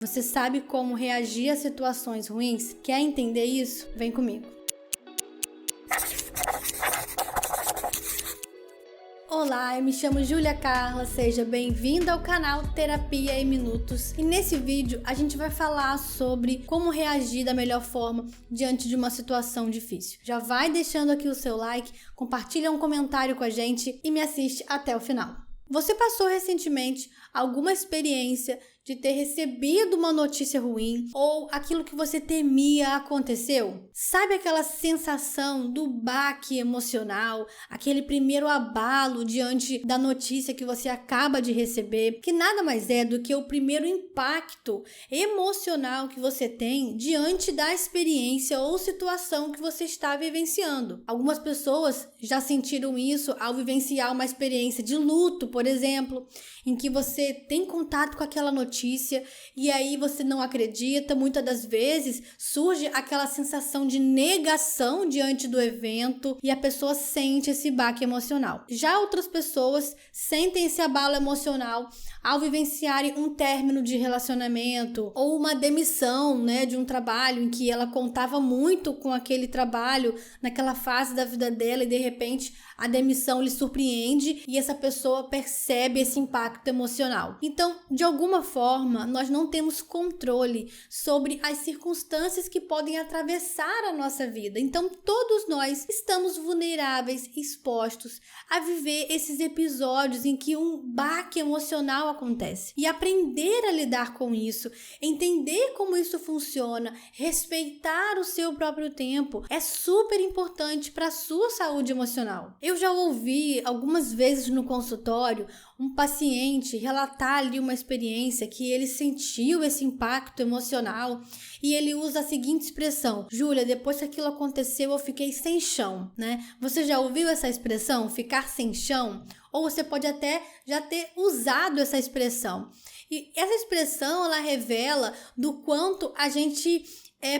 Você sabe como reagir a situações ruins? Quer entender isso? Vem comigo. Olá, eu me chamo Júlia Carla, seja bem-vinda ao canal Terapia em Minutos. E nesse vídeo a gente vai falar sobre como reagir da melhor forma diante de uma situação difícil. Já vai deixando aqui o seu like, compartilha um comentário com a gente e me assiste até o final. Você passou recentemente alguma experiência de ter recebido uma notícia ruim ou aquilo que você temia aconteceu? Sabe aquela sensação do baque emocional, aquele primeiro abalo diante da notícia que você acaba de receber, que nada mais é do que o primeiro impacto emocional que você tem diante da experiência ou situação que você está vivenciando. Algumas pessoas já sentiram isso ao vivenciar uma experiência de luto, por exemplo, em que você tem contato com aquela notícia e aí você não acredita. Muitas das vezes surge aquela sensação de negação diante do evento e a pessoa sente esse baque emocional. Já outras pessoas sentem esse abalo emocional ao vivenciarem um término de relacionamento ou uma demissão, de um trabalho em que ela contava muito com aquele trabalho naquela fase da vida dela e de repente a demissão lhe surpreende e essa pessoa percebe esse impacto emocional. Então, de alguma forma, nós não temos controle sobre as circunstâncias que podem atravessar a nossa vida. Então, todos nós estamos vulneráveis, expostos a viver esses episódios em que um baque emocional acontece. E aprender a lidar com isso, entender como isso funciona, respeitar o seu próprio tempo, é super importante para a sua saúde emocional. Eu já ouvi algumas vezes no consultório um paciente relatar ali uma experiência que ele sentiu esse impacto emocional e ele usa a seguinte expressão: Júlia, depois que aquilo aconteceu eu fiquei sem chão, Você já ouviu essa expressão, ficar sem chão? Ou você pode até já ter usado essa expressão. E essa expressão, ela revela do quanto a gente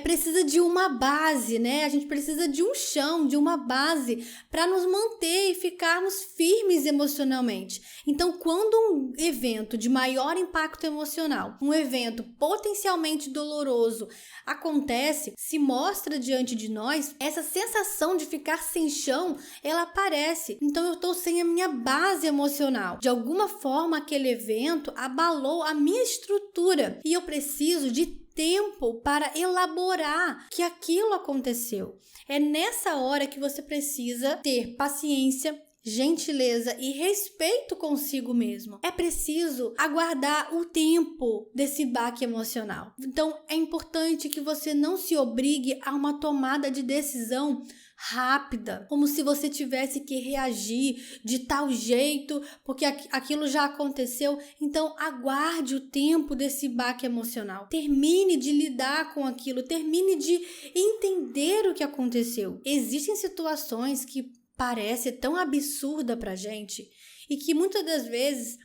precisa de uma base, A gente precisa de um chão, de uma base para nos manter e ficarmos firmes emocionalmente. Então, quando um evento de maior impacto emocional, um evento potencialmente doloroso acontece, se mostra diante de nós, essa sensação de ficar sem chão, ela aparece. Então, eu estou sem a minha base emocional. De alguma forma, aquele evento abalou a minha estrutura e eu preciso de tempo para elaborar que aquilo aconteceu. É nessa hora que você precisa ter paciência, gentileza e respeito consigo mesmo. É preciso aguardar o tempo desse baque emocional. Então, é importante que você não se obrigue a uma tomada de decisão rápida, como se você tivesse que reagir de tal jeito, porque aquilo já aconteceu. Então, aguarde o tempo desse baque emocional. Termine de lidar com aquilo, termine de entender o que aconteceu. Existem situações que parecem tão absurdas pra gente e que muitas das vezes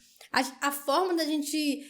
a forma da gente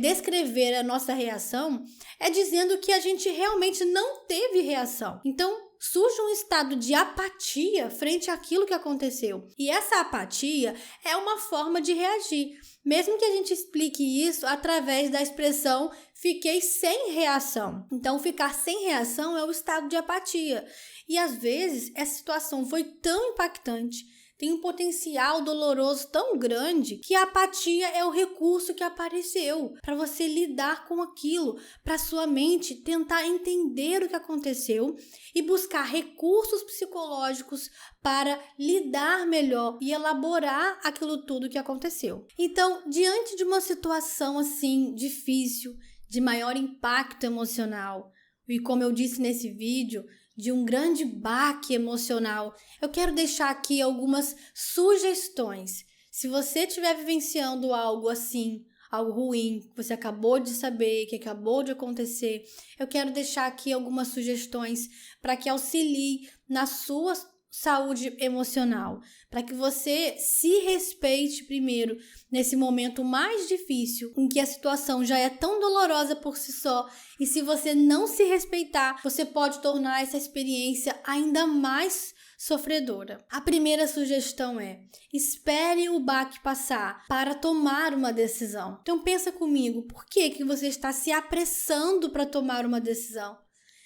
descrever a nossa reação é dizendo que a gente realmente não teve reação. Então, surge um estado de apatia frente àquilo que aconteceu. E essa apatia é uma forma de reagir, mesmo que a gente explique isso através da expressão fiquei sem reação. Então, ficar sem reação é o estado de apatia. E às vezes, essa situação foi tão impactante, tem um potencial doloroso tão grande que a apatia é o recurso que apareceu para você lidar com aquilo, para sua mente tentar entender o que aconteceu e buscar recursos psicológicos para lidar melhor e elaborar aquilo tudo que aconteceu. Então, diante de uma situação assim difícil, de maior impacto emocional, e como eu disse nesse vídeo, de um grande baque emocional, eu quero deixar aqui algumas sugestões. Se você estiver vivenciando algo assim, algo ruim, que você acabou de saber, que acabou de acontecer, eu quero deixar aqui algumas sugestões para que auxilie na sua saúde emocional, para que você se respeite primeiro nesse momento mais difícil, em que a situação já é tão dolorosa por si só, e se você não se respeitar, você pode tornar essa experiência ainda mais sofredora. A primeira sugestão é: espere o baque passar para tomar uma decisão. Então pensa comigo, por que você está se apressando para tomar uma decisão?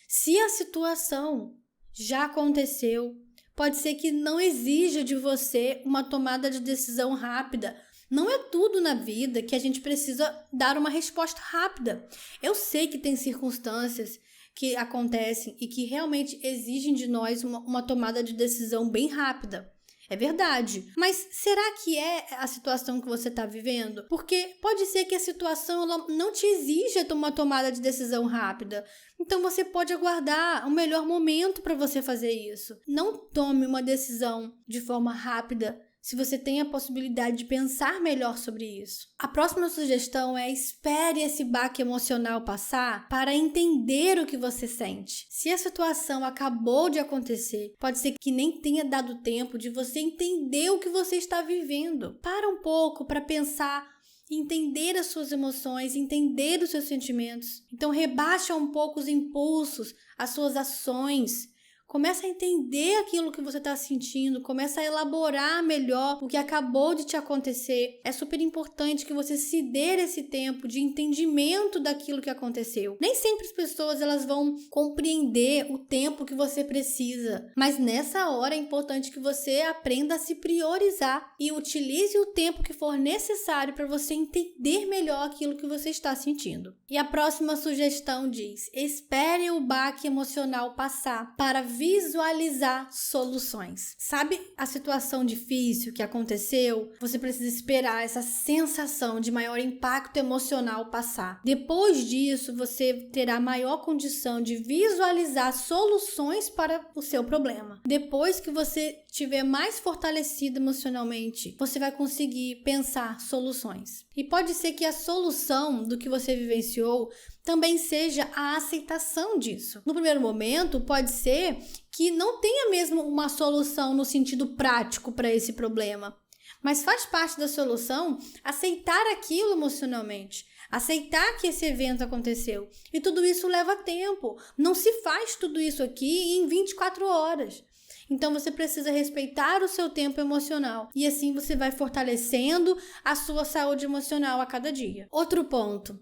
Se a situação já aconteceu, pode ser que não exija de você uma tomada de decisão rápida. Não é tudo na vida que a gente precisa dar uma resposta rápida. Eu sei que tem circunstâncias que acontecem e que realmente exigem de nós uma tomada de decisão bem rápida. É verdade. Mas será que é a situação que você está vivendo? Porque pode ser que a situação ela não te exija uma tomada de decisão rápida. Então você pode aguardar o melhor momento para você fazer isso. Não tome uma decisão de forma rápida se você tem a possibilidade de pensar melhor sobre isso. A próxima sugestão é: espere esse baque emocional passar para entender o que você sente. Se a situação acabou de acontecer, pode ser que nem tenha dado tempo de você entender o que você está vivendo. Para um pouco para pensar, entender as suas emoções, entender os seus sentimentos. Então rebaixa um pouco os impulsos, as suas ações. Começa a entender aquilo que você está sentindo, começa a elaborar melhor o que acabou de te acontecer. É super importante que você se dê esse tempo de entendimento daquilo que aconteceu. Nem sempre as pessoas elas vão compreender o tempo que você precisa, mas nessa hora é importante que você aprenda a se priorizar e utilize o tempo que for necessário para você entender melhor aquilo que você está sentindo. E a próxima sugestão diz: espere o baque emocional passar para visualizar soluções. Sabe a situação difícil que aconteceu? Você precisa esperar essa sensação de maior impacto emocional passar. Depois disso, você terá maior condição de visualizar soluções para o seu problema. Depois que você estiver mais fortalecido emocionalmente, você vai conseguir pensar soluções. E pode ser que a solução do que você vivenciou também seja a aceitação disso. No primeiro momento, pode ser que não tenha mesmo uma solução no sentido prático para esse problema, mas faz parte da solução aceitar aquilo emocionalmente, aceitar que esse evento aconteceu. E tudo isso leva tempo. Não se faz tudo isso aqui em 24 horas. Então você precisa respeitar o seu tempo emocional e assim você vai fortalecendo a sua saúde emocional a cada dia. Outro ponto: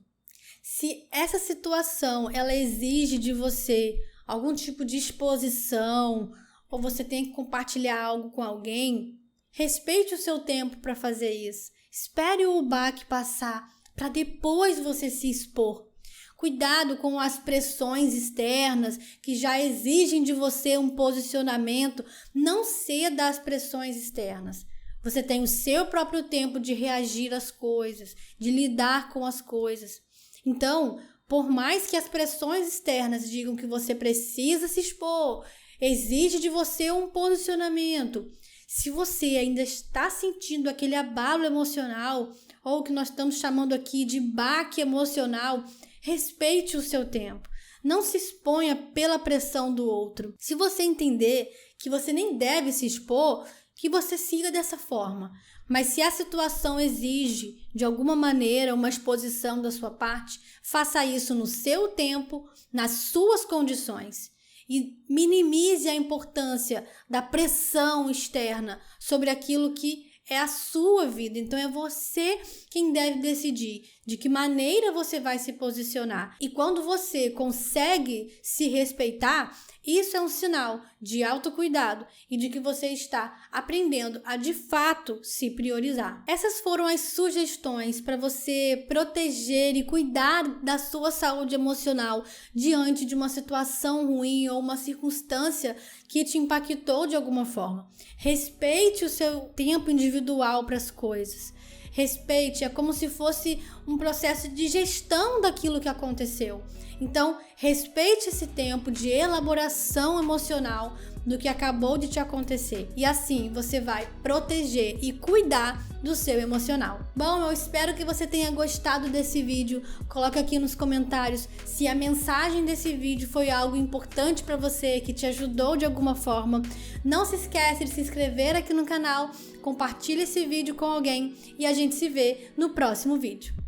se essa situação ela exige de você algum tipo de exposição ou você tem que compartilhar algo com alguém, respeite o seu tempo para fazer isso. Espere o baque passar para depois você se expor. Cuidado com as pressões externas que já exigem de você um posicionamento. Não ceda às pressões externas. Você tem o seu próprio tempo de reagir às coisas, de lidar com as coisas. Então, por mais que as pressões externas digam que você precisa se expor, exige de você um posicionamento. Se você ainda está sentindo aquele abalo emocional, ou o que nós estamos chamando aqui de baque emocional, respeite o seu tempo. Não se exponha pela pressão do outro. Se você entender que você nem deve se expor, que você siga dessa forma. Mas se a situação exige, de alguma maneira, uma exposição da sua parte, faça isso no seu tempo, nas suas condições. E minimize a importância da pressão externa sobre aquilo que é a sua vida. Então é você quem deve decidir de que maneira você vai se posicionar. E quando você consegue se respeitar, isso é um sinal de autocuidado e de que você está aprendendo a de fato se priorizar. Essas foram as sugestões para você proteger e cuidar da sua saúde emocional diante de uma situação ruim ou uma circunstância que te impactou de alguma forma. Respeite o seu tempo individual para as coisas. Respeite, é como se fosse um processo de gestão daquilo que aconteceu. Então, respeite esse tempo de elaboração emocional do que acabou de te acontecer. E assim você vai proteger e cuidar do seu emocional. Bom, eu espero que você tenha gostado desse vídeo. Coloque aqui nos comentários se a mensagem desse vídeo foi algo importante para você, que te ajudou de alguma forma. Não se esquece de se inscrever aqui no canal, compartilhe esse vídeo com alguém e a gente se vê no próximo vídeo.